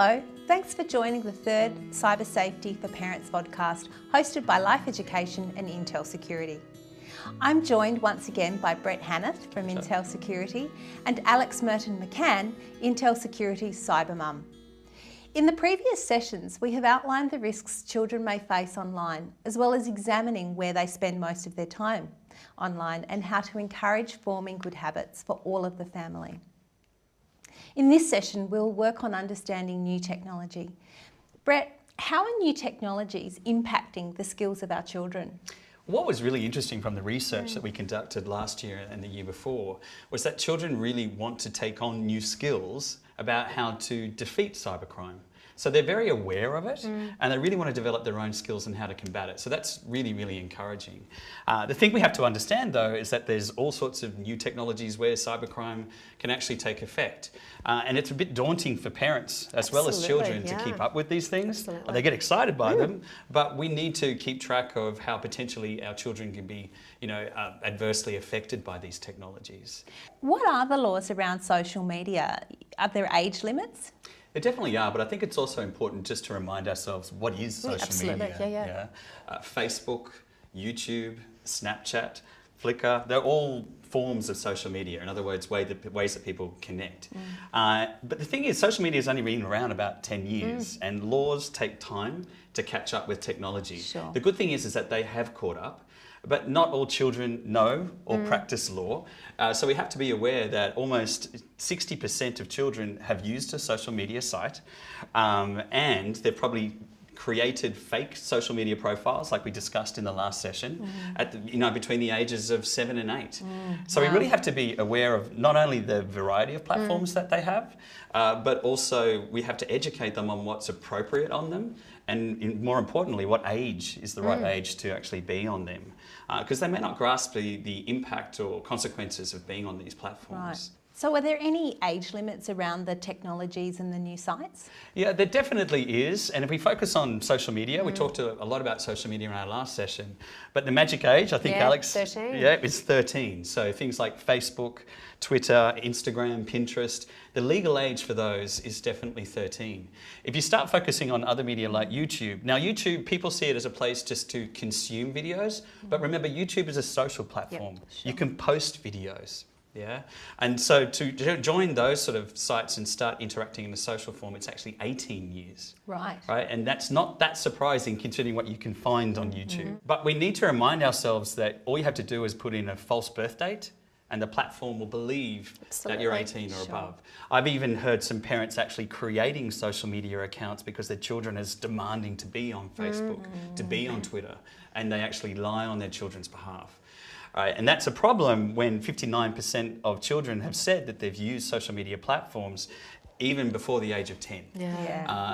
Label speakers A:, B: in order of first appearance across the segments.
A: Hello, thanks for joining the third Cybersafety for Parents Vodcast hosted by Life Education and Intel Security. I'm joined once again by Brett Hanneth from Intel Security and Alex Merton-McCann, Intel Security's Cyber Mum. In the previous sessions, we have outlined the risks children may face online, as well as examining where they spend most of their time online and how to encourage forming good habits for all of the family. In this session, we'll work on understanding new technology. Brett, how are new technologies impacting the skills of our children?
B: What was really interesting from the research that we conducted last year and the year before was that children really want to take on new skills about how to defeat cybercrime. So they're very aware of it and they really want to develop their own skills on how to combat it. So that's really, really encouraging. The thing we have to understand though is that there's all sorts of new technologies where cybercrime can actually take effect. And it's a bit daunting for parents as well as children to keep up with these things. They get excited by them, but we need to keep track of how potentially our children can be, adversely affected by these technologies.
A: What are the laws around social media? Are there age limits?
B: There definitely are, but I think it's also important just to remind ourselves what is social media. Facebook, YouTube, Snapchat, Flickr, they're all forms of social media. In other words, ways that people connect. But the thing is, social media has only been around about 10 years and laws take time to catch up with technology.
A: Sure.
B: The good thing is that they have caught up. But not all children know or practice law. So we have to be aware that almost 60% of children have used a social media site and they've probably created fake social media profiles like we discussed in the last session between the ages of 7 and 8. So we really have to be aware of not only the variety of platforms that they have, but also we have to educate them on what's appropriate on them and more importantly, what age is the right age to actually be on them. Because they may not grasp the impact or consequences of being on these platforms.
A: Right. So are there any age limits around the technologies and the new sites?
B: Yeah, there definitely is. And if we focus on social media, we talked a lot about social media in our last session, but the magic age, I think Alex,
A: 13.
B: Is 13. So things like Facebook, Twitter, Instagram, Pinterest, the legal age for those is definitely 13. If you start focusing on other media like YouTube, now YouTube, people see it as a place just to consume videos, but remember YouTube is a social platform. You can post videos. Yeah, and so to join those sort of sites and start interacting in a social form, it's actually 18 years. Right, and that's not that surprising considering what you can find on YouTube. But we need to remind ourselves that all you have to do is put in a false birth date and the platform will believe that you're 18 or above. I've even heard some parents actually creating social media accounts because their children is demanding to be on Facebook, to be on Twitter, and they actually lie on their children's behalf. And that's a problem when 59% of children have said that they've used social media platforms even before the age of 10.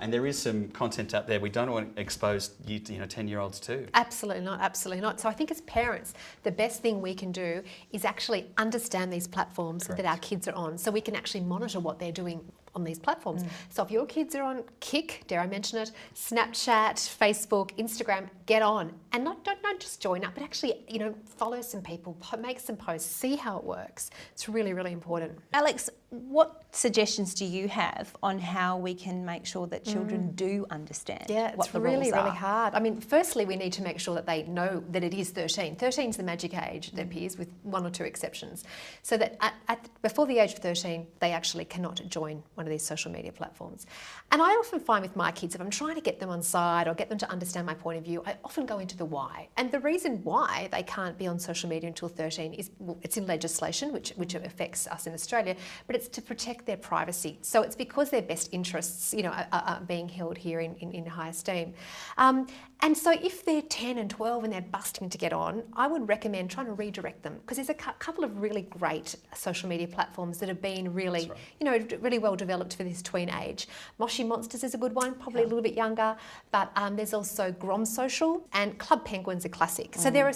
B: And there is some content out there we don't want to expose 10-year-olds to.
C: Absolutely not. So I think as parents, the best thing we can do is actually understand these platforms that our kids are on, so we can actually monitor what they're doing on these platforms. So if your kids are on Kik, dare I mention it, Snapchat, Facebook, Instagram, get on. And don't just join up, but actually, follow some people, make some posts, see how it works. It's really, really important.
A: Alex, what suggestions do you have on how we can make sure that children do understand what the rules are?
C: It's really, really hard. I mean, firstly, we need to make sure that they know that it is 13. 13 is the magic age, it appears, with one or two exceptions. So that before the age of 13, they actually cannot join one of these social media platforms. And I often find with my kids, if I'm trying to get them on side or get them to understand my point of view, I often go into the why. And the reason why they can't be on social media until 13 is, it's in legislation, which affects us in Australia, but it's to protect their privacy. So it's because their best interests, are being held here in high esteem. And so if they're 10 and 12 and they're busting to get on, I would recommend trying to redirect them, because there's a couple of really great social media platforms that have been really, really well developed for this tween age. Moshi Monsters is a good one, probably a little bit younger, but there's also Grom Social and Club Penguin's a classic. So there are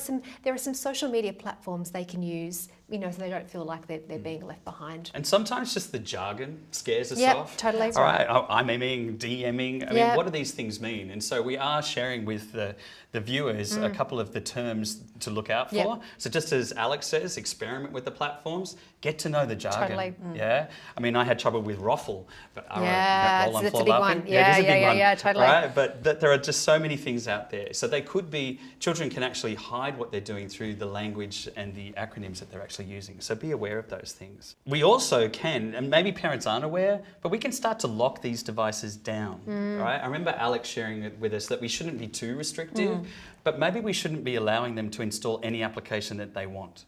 C: some social media platforms they can use, so they don't feel like they're being left behind.
B: And sometimes sometimes just the jargon scares us
C: Yep,
B: off.
C: totally.
B: All right, I'm MMing, DMing. I mean,
C: Yep.
B: what do these things mean? And so we are sharing with the viewers a couple of the terms to look out for.
C: Yep.
B: So just as Alex says, experiment with the platforms, get to know the jargon.
C: Totally.
B: Yeah. I mean, I had trouble with Raffle, but
C: Yeah,
B: roll on
C: that's
B: floor
C: a big
B: laughing.
C: one. Yeah,
B: it is a big one.
C: yeah, totally.
B: Right? But there are just so many things out there. So they could be, children can actually hide what they're doing through the language and the acronyms that they're actually using. So be aware of those things. We also can, and maybe parents aren't aware, but we can start to lock these devices down. Right? I remember Alex sharing it with us that we shouldn't be too restrictive, but maybe we shouldn't be allowing them to install any application that they want.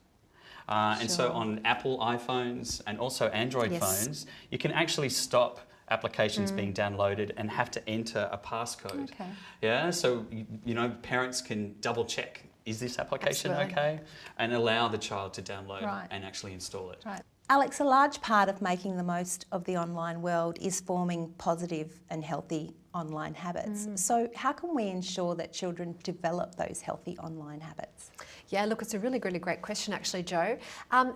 B: And so on Apple iPhones and also Android phones, you can actually stop applications being downloaded and have to enter a passcode.
A: Okay.
B: Yeah, so you know, parents can double check, is this application
C: Absolutely.
B: okay? And allow the child to download
A: Right.
B: and actually install it.
A: Right. Alex, a large part of making the most of the online world is forming positive and healthy online habits. So how can we ensure that children develop those healthy online habits?
C: Yeah, look, it's a really, really great question actually, Jo.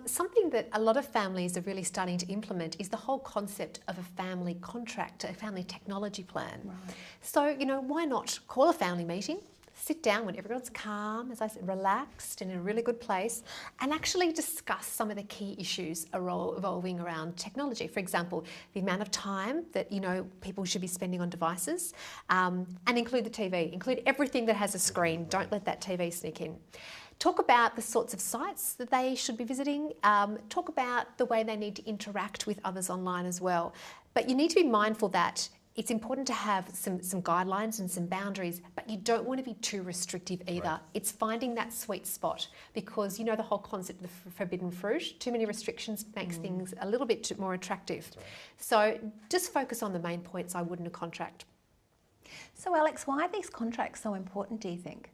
C: Something that a lot of families are really starting to implement is the whole concept of a family contract, a family technology plan.
A: Right.
C: So, you know, why not call a family meeting? Sit down when everyone's calm, as I said, relaxed and in a really good place, and actually discuss some of the key issues evolving around technology. For example, the amount of time that, you know, people should be spending on devices, and include the TV, include everything that has a screen. Don't let that TV sneak in. Talk about the sorts of sites that they should be visiting. Talk about the way they need to interact with others online as well. But you need to be mindful that it's important to have some guidelines and some boundaries, but you don't want to be too restrictive either.
B: Right.
C: It's finding that sweet spot because, you know, the whole concept of the forbidden fruit, too many restrictions makes things a little bit more attractive.
B: Right.
C: So just focus on the main points, I would, in a contract.
A: So Alex, why are these contracts so important, do you think?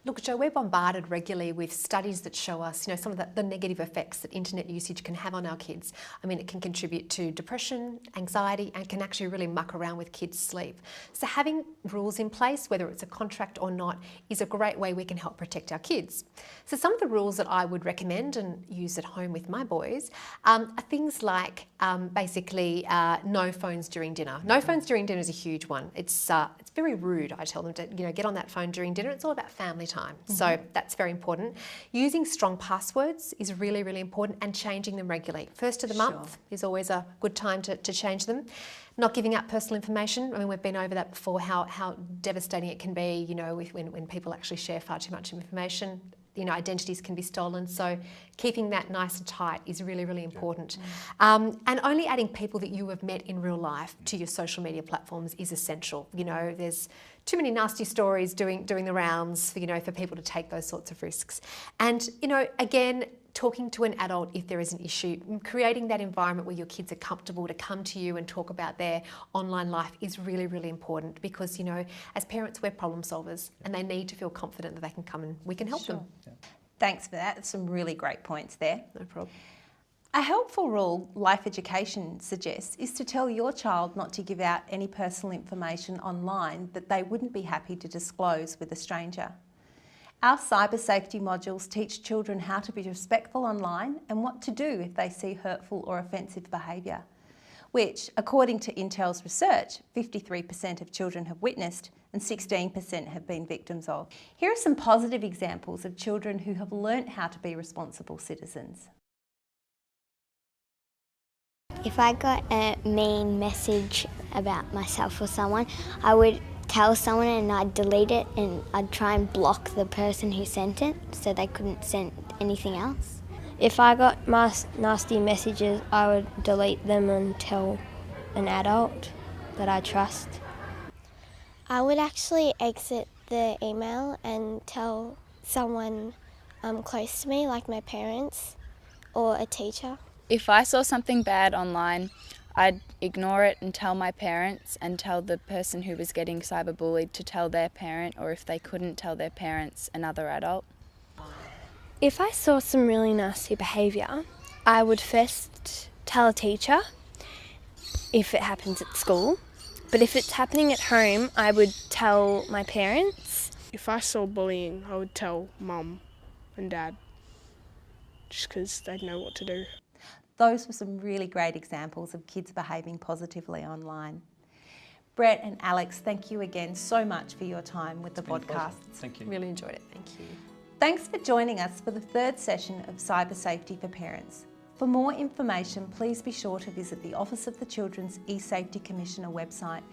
C: Look, Jo, we're bombarded regularly with studies that show us, you know, some of the negative effects that internet usage can have on our kids. I mean, it can contribute to depression, anxiety, and can actually really muck around with kids' sleep. So having rules in place, whether it's a contract or not, is a great way we can help protect our kids. So some of the rules that I would recommend and use at home with my boys are things like basically no phones during dinner. No phones during dinner is a huge one. It's very rude. I tell them to, you know, get on that phone during dinner. It's all about family time. So that's very important. Using strong passwords is really, really important, and changing them regularly. First of the month is always a good time to change them. Not giving out personal information. I mean, we've been over that before, how devastating it can be, you know, when people actually share far too much information. You know, identities can be stolen. So keeping that nice and tight is really, really important. And only adding people that you have met in real life to your social media platforms is essential. You know, there's too many nasty stories doing the rounds for, you know, for people to take those sorts of risks. And, you know, again, talking to an adult if there is an issue, creating that environment where your kids are comfortable to come to you and talk about their online life is really, really important because, you know, as parents, we're problem solvers and they need to feel confident that they can come and we can help them.
A: Thanks for that. Some really great points there.
C: No problem.
A: A helpful rule Life Education suggests is to tell your child not to give out any personal information online that they wouldn't be happy to disclose with a stranger. Our Cybersafety modules teach children how to be respectful online and what to do if they see hurtful or offensive behaviour, which, according to Intel's research, 53% of children have witnessed and 16% have been victims of. Here are some positive examples of children who have learnt how to be responsible citizens.
D: If I got a mean message about myself or someone, I would tell someone and I'd delete it and I'd try and block the person who sent it so they couldn't send anything else.
E: If I got nasty messages, I would delete them and tell an adult that I trust.
D: I would actually exit the email and tell someone close to me, like my parents or a teacher.
F: If I saw something bad online, I'd ignore it and tell my parents and tell the person who was getting cyberbullied to tell their parent, or if they couldn't tell their parents, another adult.
E: If I saw some really nasty behaviour, I would first tell a teacher if it happens at school, but if it's happening at home, I would tell my parents.
G: If I saw bullying, I would tell Mum and Dad, just because they'd know what to do.
A: Those were some really great examples of kids behaving positively online. Brett and Alex, thank you again so much for your time with the podcast.
B: Thank you.
C: Really enjoyed it. Thank you.
A: Thanks for joining us for the third session of Cybersafety for Parents. For more information, please be sure to visit the Office of the Children's eSafety Commissioner website,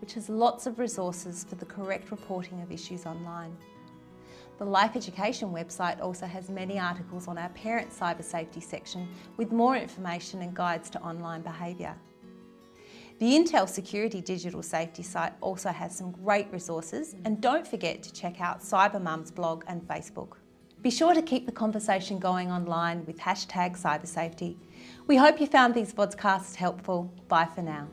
A: which has lots of resources for the correct reporting of issues online. The Life Education website also has many articles on our parent cybersafety section with more information and guides to online behaviour. The Intel Security digital safety site also has some great resources, and don't forget to check out CyberMum's blog and Facebook. Be sure to keep the conversation going online with #Cybersafety. We hope you found these podcasts helpful. Bye for now.